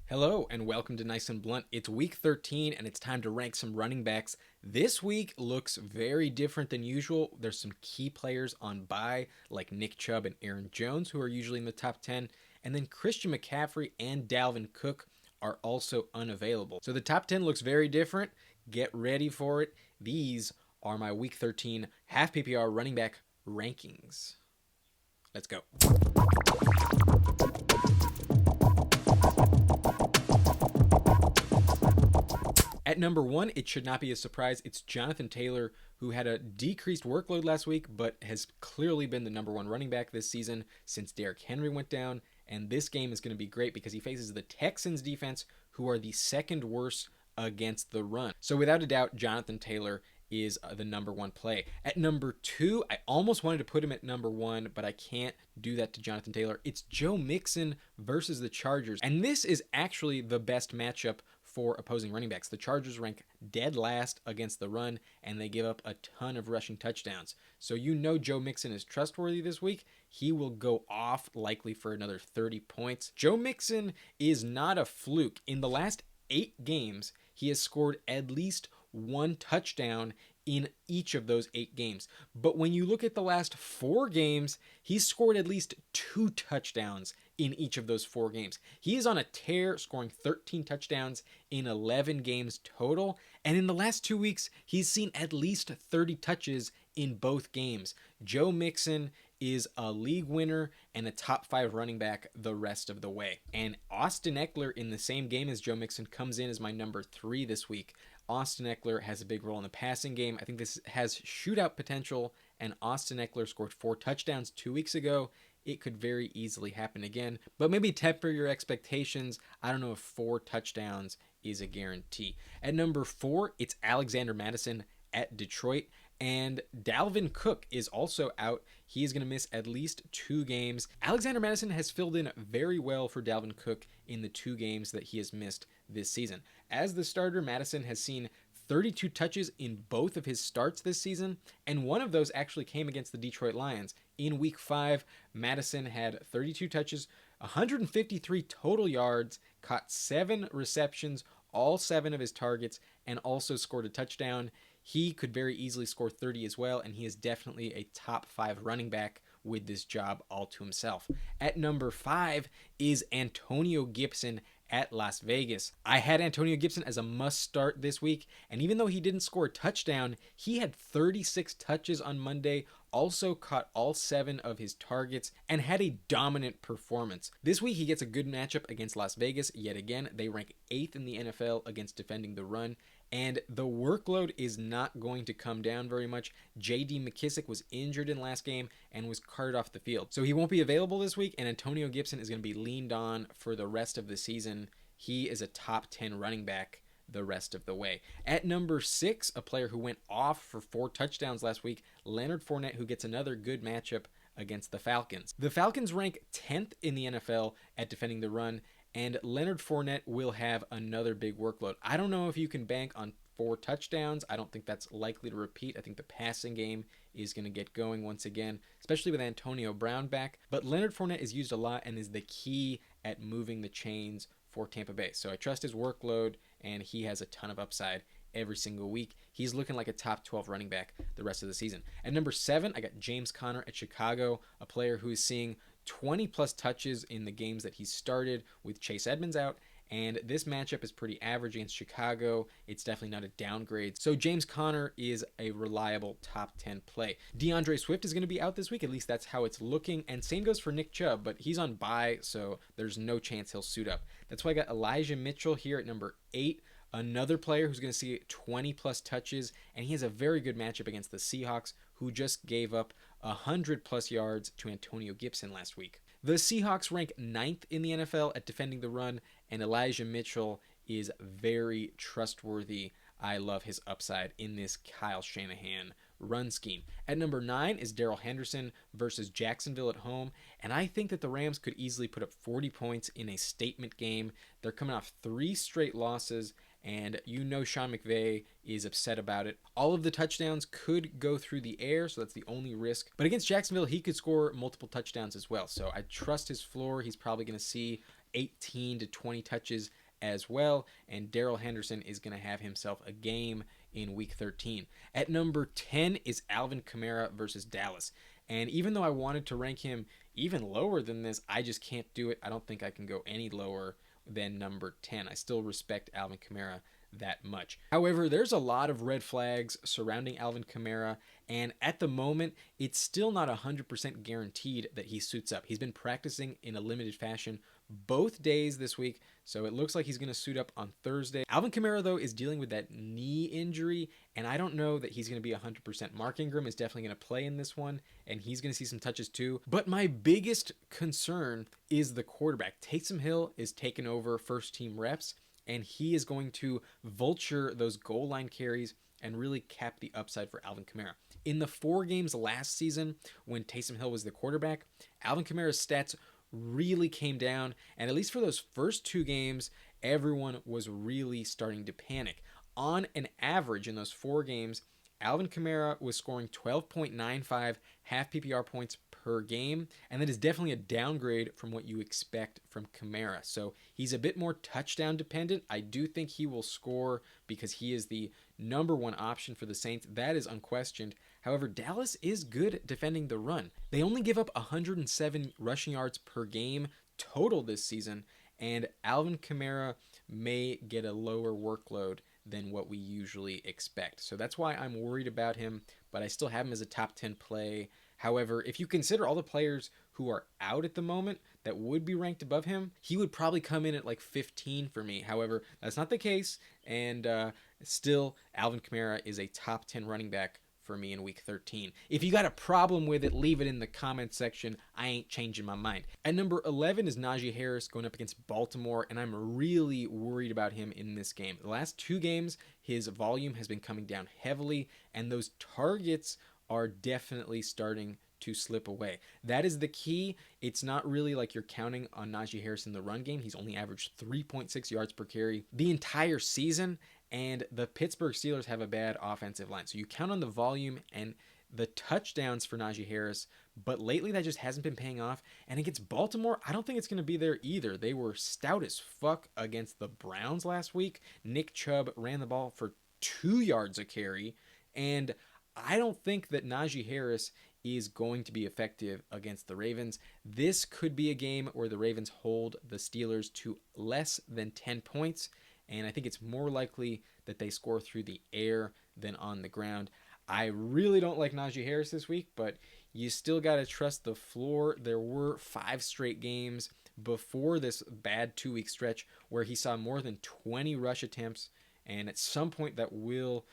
Hello and welcome to Nice and Blunt. It's week 13 and it's time to rank some running backs. This week looks very different than usual. There's some key players on bye like Nick Chubb and Aaron Jones who are usually in the top 10, and then Christian McCaffrey and Dalvin Cook are also unavailable. So the top 10 looks very different. Get ready for it. These are my week 13 half PPR running back rankings. Let's go. At number 1, it should not be a surprise. It's Jonathan Taylor, who had a decreased workload last week, but has clearly been the number 1 running back this season since Derrick Henry went down. And this game is going to be great because he faces the Texans defense, who are the second worst against the run. So without a doubt, Jonathan Taylor is the number 1 play. At number 2, I almost wanted to put him at number 1, but I can't do that to Jonathan Taylor. It's Joe Mixon versus the Chargers. And this is actually the best matchup for opposing running backs. The Chargers rank dead last against the run, and they give up a ton of rushing touchdowns. So you know Joe Mixon is trustworthy this week. He will go off likely for another 30 points. Joe Mixon is not a fluke. In the last 8 games, he has scored at least 1 touchdown in each of those 8 games. But when you look at the last 4 games, he's scored at least 2 touchdowns in each of those 4 games. He is on a tear, scoring 13 touchdowns in 11 games total. And in the last 2 weeks, he's seen at least 30 touches in both games. Joe Mixon is a league winner and a top 5 running back the rest of the way. And Austin Eckler in the same game as Joe Mixon comes in as my number 3 this week. Austin Eckler has a big role in the passing game. I think this has shootout potential, and Austin Eckler scored 4 touchdowns 2 weeks ago. It could very easily happen again, but maybe temper your expectations. I don't know if 4 touchdowns is a guarantee. At number 4, it's Alexander Mattison at Detroit, and Dalvin Cook is also out. He is going to miss at least 2 games. Alexander Mattison has filled in very well for Dalvin Cook in the 2 games that he has missed this season. As the starter, Mattison has seen 32 touches in both of his starts this season, and one of those actually came against the Detroit Lions. In week 5, Mattison had 32 touches, 153 total yards, caught 7 receptions, all 7 of his targets, and also scored a touchdown. He could very easily score 30 as well, and he is definitely a top 5 running back with this job all to himself. At number 5 is Antonio Gibson at Las Vegas. I had Antonio Gibson as a must start this week, and even though he didn't score a touchdown, he had 36 touches on Monday, also caught all 7 of his targets, and had a dominant performance. This week he gets a good matchup against Las Vegas yet again. They rank 8th in the NFL against defending the run, and the workload is not going to come down very much. J.D. McKissick was injured in last game and was carted off the field, so he won't be available this week, and Antonio Gibson is going to be leaned on for the rest of the season. He is a top 10 running back the rest of the way. At number 6, a player who went off for 4 touchdowns last week, Leonard Fournette, who gets another good matchup against the Falcons. The Falcons rank 10th in the NFL at defending the run, and Leonard Fournette will have another big workload. I don't know if you can bank on 4 touchdowns. I don't think that's likely to repeat. I think the passing game is going to get going once again, especially with Antonio Brown back. But Leonard Fournette is used a lot and is the key at moving the chains for Tampa Bay. So I trust his workload, and he has a ton of upside every single week. He's looking like a top 12 running back the rest of the season. At number 7, I got James Conner at Chicago, a player who is seeing 20 plus touches in the games that he started with Chase Edmonds out, and this matchup is pretty average against Chicago. It's definitely not a downgrade. So James Conner is a reliable top 10 play. DeAndre Swift is going to be out this week. At least that's how it's looking. And same goes for Nick Chubb, but he's on bye, so there's no chance he'll suit up. That's why I got Elijah Mitchell here at number 8. Another player who's going to see 20 plus touches, and he has a very good matchup against the Seahawks, who just gave up 100 plus yards to Antonio Gibson last week. The Seahawks rank 9th in the NFL at defending the run, and Elijah Mitchell is very trustworthy. I love his upside in this Kyle Shanahan run scheme. At number 9 is Darrell Henderson versus Jacksonville at home, and I think that the Rams could easily put up 40 points in a statement game. They're coming off 3 straight losses, and you know Sean McVay is upset about it. All of the touchdowns could go through the air, so that's the only risk. But against Jacksonville, he could score multiple touchdowns as well, so I trust his floor. He's probably going to see 18 to 20 touches as well. And Darrell Henderson is going to have himself a game in week 13. At number 10 is Alvin Kamara versus Dallas. And even though I wanted to rank him even lower than this, I just can't do it. I don't think I can go any lower than number 10. I still respect Alvin Kamara that much. However, there's a lot of red flags surrounding Alvin Kamara, and at the moment, it's still not 100% guaranteed that he suits up. He's been practicing in a limited fashion both days this week, so it looks like he's going to suit up on Thursday. Alvin Kamara, though, is dealing with that knee injury, and I don't know that he's going to be 100%. Mark Ingram is definitely going to play in this one, and he's going to see some touches too. But my biggest concern is the quarterback. Taysom Hill is taking over first team reps, and he is going to vulture those goal line carries and really cap the upside for Alvin Kamara. In the 4 games last season, when Taysom Hill was the quarterback, Alvin Kamara's stats really came down, and at least for those first 2 games, everyone was really starting to panic. On an average in those 4 games, Alvin Kamara was scoring 12.95 half PPR points per game, and that is definitely a downgrade from what you expect from Kamara. So he's a bit more touchdown dependent. I do think he will score because he is the number 1 option for the Saints. That is unquestioned. However, Dallas is good defending the run. They only give up 107 rushing yards per game total this season, and Alvin Kamara may get a lower workload than what we usually expect. So that's why I'm worried about him, but I still have him as a top 10 play. However, if you consider all the players who are out at the moment that would be ranked above him, he would probably come in at like 15 for me. However, that's not the case, and still, Alvin Kamara is a top 10 running back for me in week 13. If you got a problem with it, leave it in the comment section. I ain't changing my mind. At number 11 is Najee Harris going up against Baltimore, and I'm really worried about him in this game. The last 2 games, his volume has been coming down heavily, and those targets are definitely starting to slip away. That is the key. It's not really like you're counting on Najee Harris in the run game. He's only averaged 3.6 yards per carry the entire season, and the Pittsburgh Steelers have a bad offensive line. So you count on the volume and the touchdowns for Najee Harris, but lately that just hasn't been paying off. And against Baltimore, I don't think it's going to be there either. They were stout as fuck against the Browns last week. Nick Chubb ran the ball for 2 yards a carry, and I don't think that Najee Harris is going to be effective against the Ravens. This could be a game where the Ravens hold the Steelers to less than 10 points, and I think it's more likely that they score through the air than on the ground. I really don't like Najee Harris this week, but you still got to trust the floor. There were 5 straight games before this bad 2-week stretch where he saw more than 20 rush attempts, and at some point that will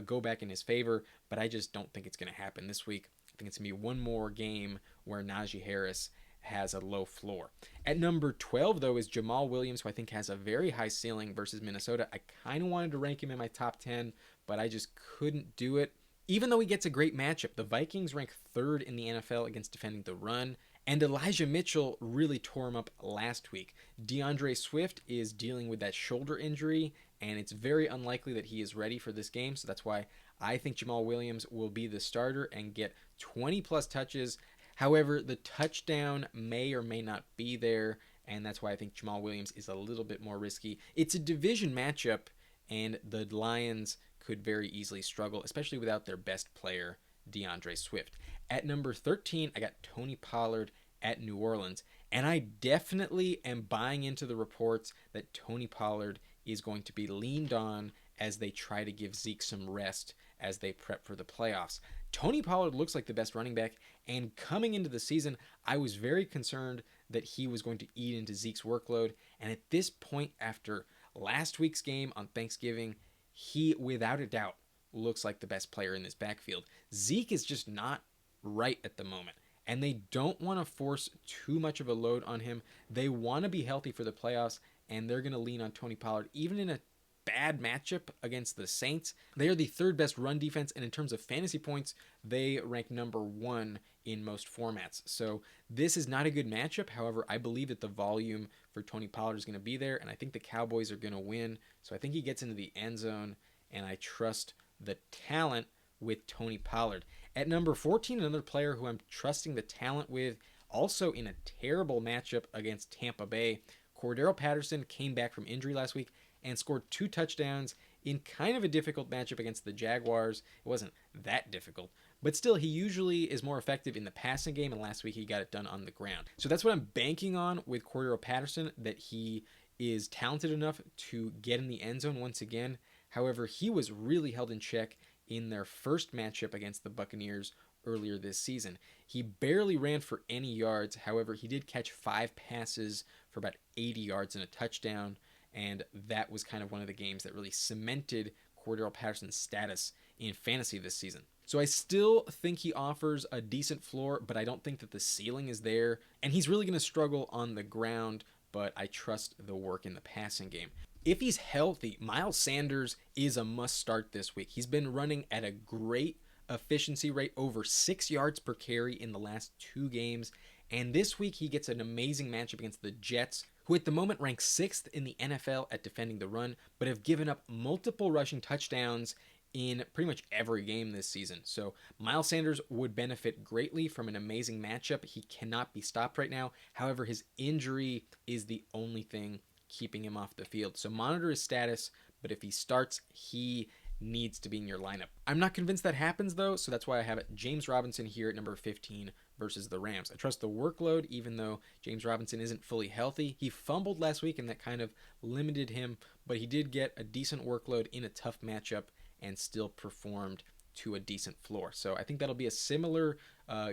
go back in his favor, but I just don't think it's going to happen this week. I think it's going to be one more game where Najee Harris has a low floor. At number 12, though, is Jamal Williams, who I think has a very high ceiling versus Minnesota. I kind of wanted to rank him in my top 10, but I just couldn't do it. Even though he gets a great matchup, the Vikings rank 3rd in the NFL against defending the run, and Elijah Mitchell really tore him up last week. DeAndre Swift is dealing with that shoulder injury, and it's very unlikely that he is ready for this game, so that's why I think Jamal Williams will be the starter and get 20-plus touches. However, the touchdown may or may not be there, and that's why I think Jamal Williams is a little bit more risky. It's a division matchup, and the Lions could very easily struggle, especially without their best player, DeAndre Swift. At number 13, I got Tony Pollard at New Orleans, and I definitely am buying into the reports that Tony Pollard is going to be leaned on as they try to give Zeke some rest as they prep for the playoffs. Tony Pollard looks like the best running back, and coming into the season, I was very concerned that he was going to eat into Zeke's workload, and at this point, after last week's game on Thanksgiving, he, without a doubt, looks like the best player in this backfield. Zeke is just not right at the moment, and they don't want to force too much of a load on him. They want to be healthy for the playoffs, and they're going to lean on Tony Pollard, even in a bad matchup against the Saints. They are the 3rd best run defense, and in terms of fantasy points, they rank number 1 in most formats. So this is not a good matchup. However, I believe that the volume for Tony Pollard is going to be there, and I think the Cowboys are going to win. So I think he gets into the end zone, and I trust the talent with Tony Pollard. At number 14, another player who I'm trusting the talent with, also in a terrible matchup against Tampa Bay, Cordero Patterson came back from injury last week and scored 2 touchdowns in kind of a difficult matchup against the Jaguars. It wasn't that difficult, but still, he usually is more effective in the passing game, and last week he got it done on the ground. So that's what I'm banking on with Cordero Patterson, that he is talented enough to get in the end zone once again. However, he was really held in check in their first matchup against the Buccaneers earlier this season. He barely ran for any yards. However, he did catch 5 passes for about 80 yards and a touchdown, and that was kind of one of the games that really cemented Cordero Patterson's status in fantasy this season. So I still think he offers a decent floor, but I don't think that the ceiling is there, and he's really going to struggle on the ground, but I trust the work in the passing game. If he's healthy, Miles Sanders is a must start this week. He's been running at a great efficiency rate, over 6 yards per carry in the last 2 games. And this week he gets an amazing matchup against the Jets, who at the moment rank 6th in the NFL at defending the run, but have given up multiple rushing touchdowns in pretty much every game this season. So Miles Sanders would benefit greatly from an amazing matchup. He cannot be stopped right now. However, his injury is the only thing keeping him off the field. So monitor his status, but if he starts, he needs to be in your lineup. I'm not convinced that happens though, so that's why I have James Robinson here at number 15 versus the Rams. I trust the workload, even though James Robinson isn't fully healthy. He fumbled last week and that kind of limited him, but he did get a decent workload in a tough matchup and still performed to a decent floor. So I think that'll be a similar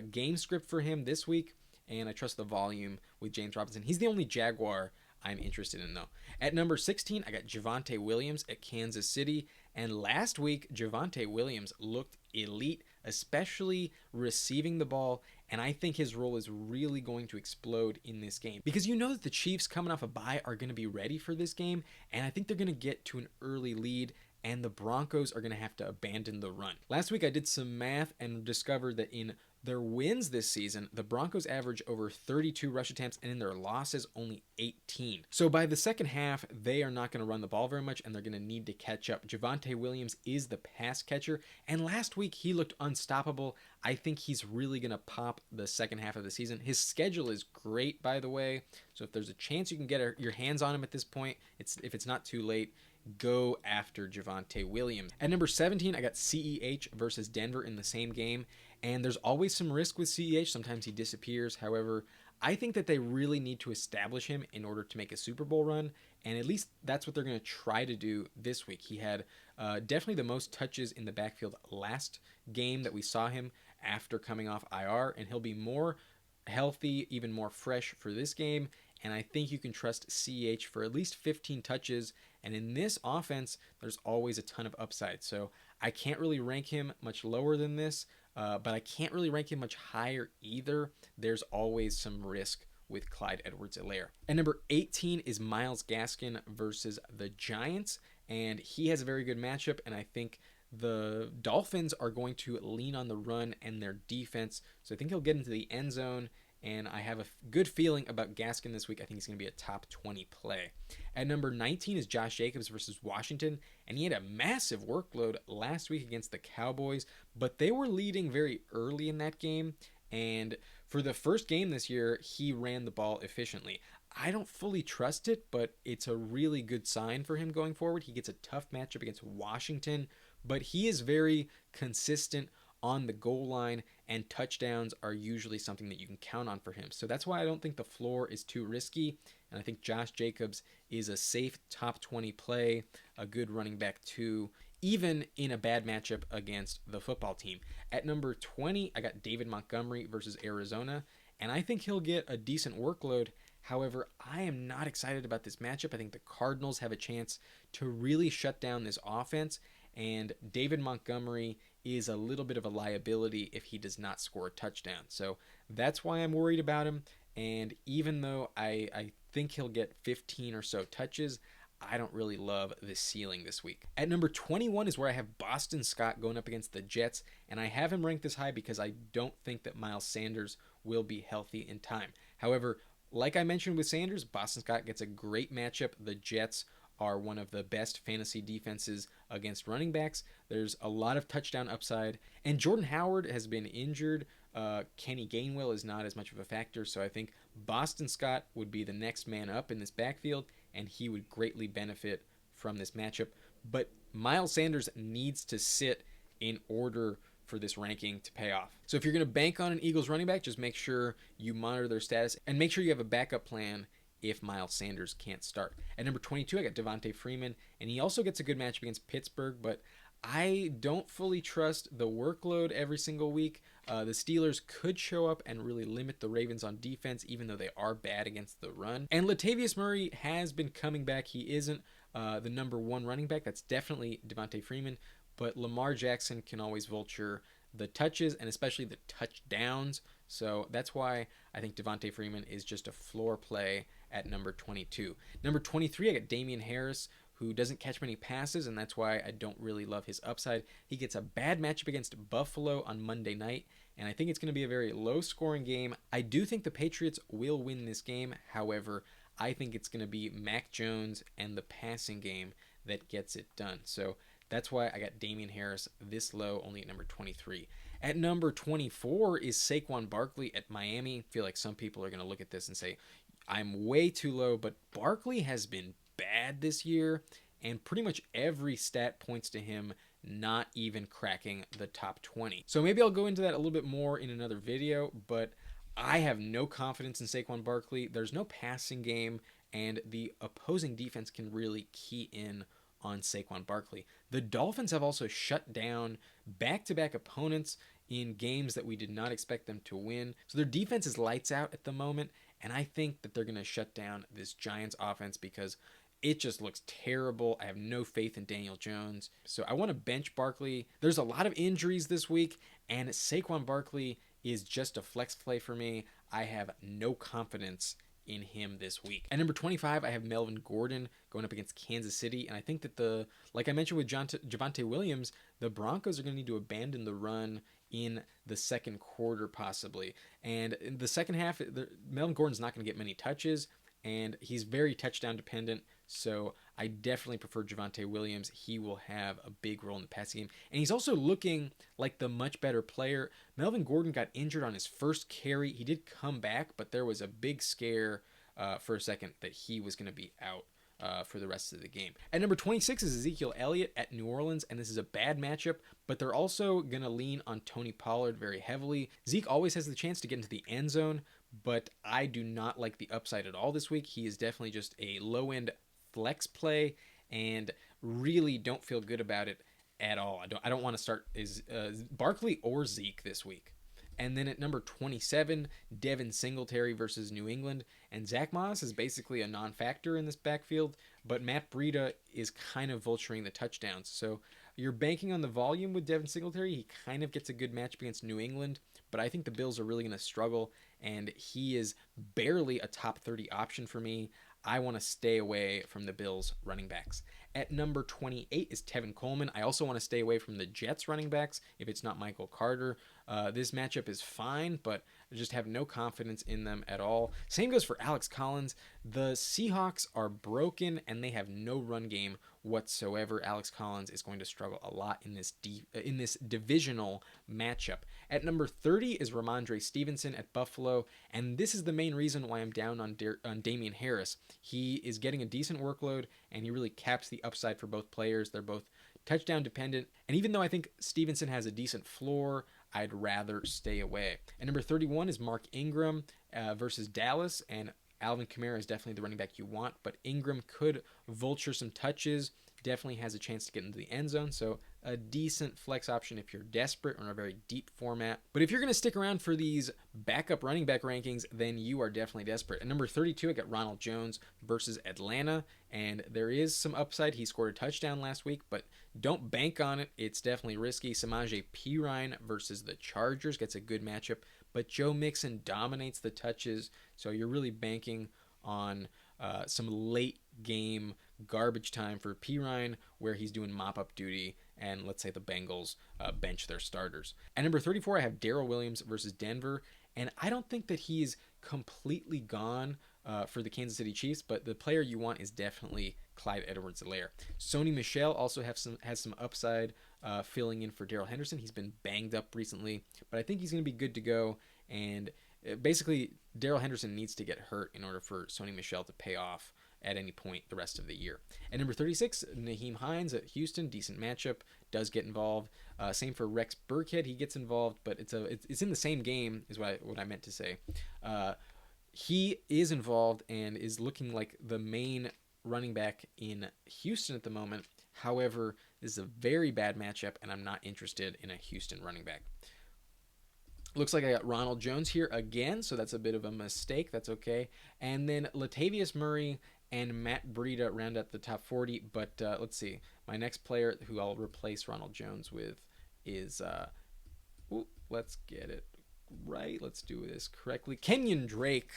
game script for him this week, and I trust the volume with James Robinson. He's the only Jaguar I'm interested in though. At number 16, I got Javonte Williams at Kansas City. And last week, Javonte Williams looked elite, especially receiving the ball. And I think his role is really going to explode in this game. Because you know that the Chiefs coming off a bye are going to be ready for this game. And I think they're going to get to an early lead. And the Broncos are going to have to abandon the run. Last week, I did some math and discovered that in their wins this season, the Broncos average over 32 rush attempts, and in their losses, only 18. So by the second half, they are not going to run the ball very much, and they're going to need to catch up. Javonte Williams is the pass catcher, and last week he looked unstoppable. I think he's really going to pop the second half of the season. His schedule is great, by the way, so if there's a chance you can get your hands on him at this point, if it's not too late, go after Javonte Williams. At number 17, I got CEH versus Denver in the same game. And there's always some risk with CEH. Sometimes he disappears. However, I think that they really need to establish him in order to make a Super Bowl run. And at least that's what they're going to try to do this week. He had definitely the most touches in the backfield last game that we saw him after coming off IR. And he'll be more healthy, even more fresh for this game. And I think you can trust CEH for at least 15 touches. And in this offense, there's always a ton of upside. So I can't really rank him much lower than this. But I can't really rank him much higher either. There's always some risk with Clyde Edwards-Helaire. And number 18 is Myles Gaskin versus the Giants. And he has a very good matchup, and I think the Dolphins are going to lean on the run and their defense. So I think he'll get into the end zone, and I have a good feeling about Gaskin this week. I think he's going to be a top 20 play. At number 19 is Josh Jacobs versus Washington, and he had a massive workload last week against the Cowboys, but they were leading very early in that game, and for the first game this year, he ran the ball efficiently. I don't fully trust it, but it's a really good sign for him going forward. He gets a tough matchup against Washington, but he is very consistent on the goal line, and touchdowns are usually something that you can count on for him. So that's why I don't think the floor is too risky, and I think Josh Jacobs is a safe top 20 play, a good running back too, even in a bad matchup against the football team. At number 20, I got David Montgomery versus Arizona, and I think he'll get a decent workload. However, I am not excited about this matchup. I think the Cardinals have a chance to really shut down this offense, and David Montgomery is a little bit of a liability if he does not score a touchdown. So that's why I'm worried about him. And even though I think he'll get 15 or so touches, I don't really love the ceiling this week. At number 21 is where I have Boston Scott going up against the Jets, and I have him ranked this high because I don't think that Miles Sanders will be healthy in time. However, like I mentioned with Sanders, Boston Scott gets a great matchup. The Jets are one of the best fantasy defenses against running backs. There's a lot of touchdown upside, and Jordan Howard has been injured. Kenny Gainwell is not as much of a factor, so I think Boston Scott would be the next man up in this backfield, and he would greatly benefit from this matchup. But Miles Sanders needs to sit in order for this ranking to pay off. So if you're going to bank on an Eagles running back, just make sure you monitor their status and make sure you have a backup plan if Miles Sanders can't start. At number 22, I got Devontae Freeman, and he also gets a good matchup against Pittsburgh, but I don't fully trust the workload every single week. The Steelers could show up and really limit the Ravens on defense, even though they are bad against the run. And Latavius Murray has been coming back. He isn't the number one running back. That's definitely Devontae Freeman. But Lamar Jackson can always vulture the touches and especially the touchdowns. So that's why I think Devontae Freeman is just a floor play at number 22. Number 23, I got Damian Harris, who doesn't catch many passes, and that's why I don't really love his upside. He gets a bad matchup against Buffalo on Monday night, and I think it's going to be a very low-scoring game. I do think the Patriots will win this game. However, I think it's going to be Mac Jones and the passing game that gets it done. So that's why I got Damian Harris this low, only at number 23. At number 24 is Saquon Barkley at Miami. I feel like some people are going to look at this and say, I'm way too low, but Barkley has been bad this year, and pretty much every stat points to him not even cracking the top 20. So maybe I'll go into that a little bit more in another video, but I have no confidence in Saquon Barkley. There's no passing game, and the opposing defense can really key in on Saquon Barkley. The Dolphins have also shut down back-to-back opponents in games that we did not expect them to win. So their defense is lights out at the moment, and I think that they're going to shut down this Giants offense because it just looks terrible. I have no faith in Daniel Jones. So I want to bench Barkley. There's a lot of injuries this week, and Saquon Barkley is just a flex play for me. I have no confidence in him this week. At number 25, I have Melvin Gordon going up against Kansas City, and I think that like I mentioned with Javonte Williams, the Broncos are going to need to abandon the run in the second quarter possibly. And in the second half, Melvin Gordon's not going to get many touches, and he's very touchdown dependent, so I definitely prefer Javonte Williams. He will have a big role in the passing game, and he's also looking like the much better player. Melvin Gordon got injured on his first carry. He did come back, but there was a big scare for a second that he was going to be out for the rest of the game. At number 26 is Ezekiel Elliott at New Orleans, and this is a bad matchup, but they're also going to lean on Tony Pollard very heavily. Zeke always has the chance to get into the end zone, but I do not like the upside at all this week. He is definitely just a low-end flex play, and really don't feel good about it at all. I don't want to start Barkley or Zeke this week. And then at number 27, Devin Singletary versus New England. And Zach Moss is basically a non-factor in this backfield, but Matt Breida is kind of vulturing the touchdowns. So you're banking on the volume with Devin Singletary. He kind of gets a good match against New England, but I think the Bills are really going to struggle, and he is barely a top 30 option for me. I want to stay away from the Bills running backs. At number 28 is Tevin Coleman. I also want to stay away from the Jets running backs if it's not Michael Carter. This matchup is fine, but I just have no confidence in them at all. Same goes for Alex Collins. The Seahawks are broken, and they have no run game whatsoever. Alex Collins is going to struggle a lot in this divisional matchup. At number 30 is Ramondre Stevenson at Buffalo, and this is the main reason why I'm down on Damian Harris. He is getting a decent workload, and he really caps the upside for both players. They're both touchdown dependent, and even though I think Stevenson has a decent floor, I'd rather stay away. And number 31 is Mark Ingram versus Dallas, and Alvin Kamara is definitely the running back you want, but Ingram could vulture some touches, definitely has a chance to get into the end zone, so a decent flex option if you're desperate or in a very deep format. But if you're going to stick around for these backup running back rankings, then you are definitely desperate. At number 32, I got Ronald Jones versus Atlanta, and there is some upside. He scored a touchdown last week, but don't bank on it. It's definitely risky. Samaje Perine versus the Chargers gets a good matchup, but Joe Mixon dominates the touches, so you're really banking on some late game garbage time for Perine where he's doing mop-up duty, and let's say the Bengals bench their starters. At number 34, I have Darrell Williams versus Denver, and I don't think that he's completely gone for the Kansas City Chiefs, but the player you want is definitely Clyde Edwards-Helaire. Sony Michel also has some upside filling in for Darrell Henderson. He's been banged up recently, but I think he's going to be good to go, and Basically, Daryl Henderson needs to get hurt in order for Sony Michel to pay off at any point the rest of the year. At number 36, Naheem Hines at Houston, decent matchup, does get involved. Same for Rex Burkhead, he gets involved, but it's in the same game is what I meant to say. He is involved and is looking like the main running back in Houston at the moment. However, this is a very bad matchup, and I'm not interested in a Houston running back. Looks like I got Ronald Jones here again, so that's a bit of a mistake. That's okay. And then Latavius Murray and Matt Breida round out the top 40. But let's see. My next player who I'll replace Ronald Jones with is, let's get it right. Let's do this correctly. Kenyon Drake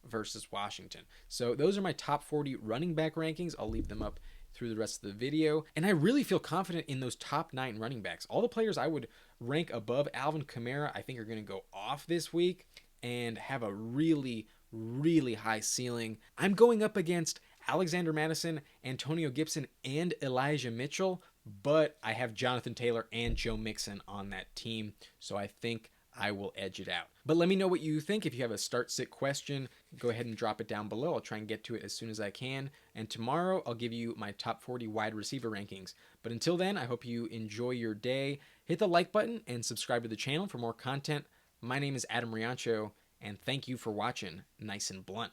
versus Washington. So those are my top 40 running back rankings. I'll leave them up through the rest of the video. And I really feel confident in those top 9 running backs. All the players I would rank above Alvin Kamara, I think are going to go off this week and have a really, really high ceiling. I'm going up against Alexander Mattison, Antonio Gibson, and Elijah Mitchell, but I have Jonathan Taylor and Joe Mixon on that team, so I think I will edge it out. But let me know what you think. If you have a start-sit question, go ahead and drop it down below. I'll try and get to it as soon as I can. And tomorrow, I'll give you my top 40 wide receiver rankings. But until then, I hope you enjoy your day. Hit the like button and subscribe to the channel for more content. My name is Adam Riancho, and thank you for watching Nice and Blunt.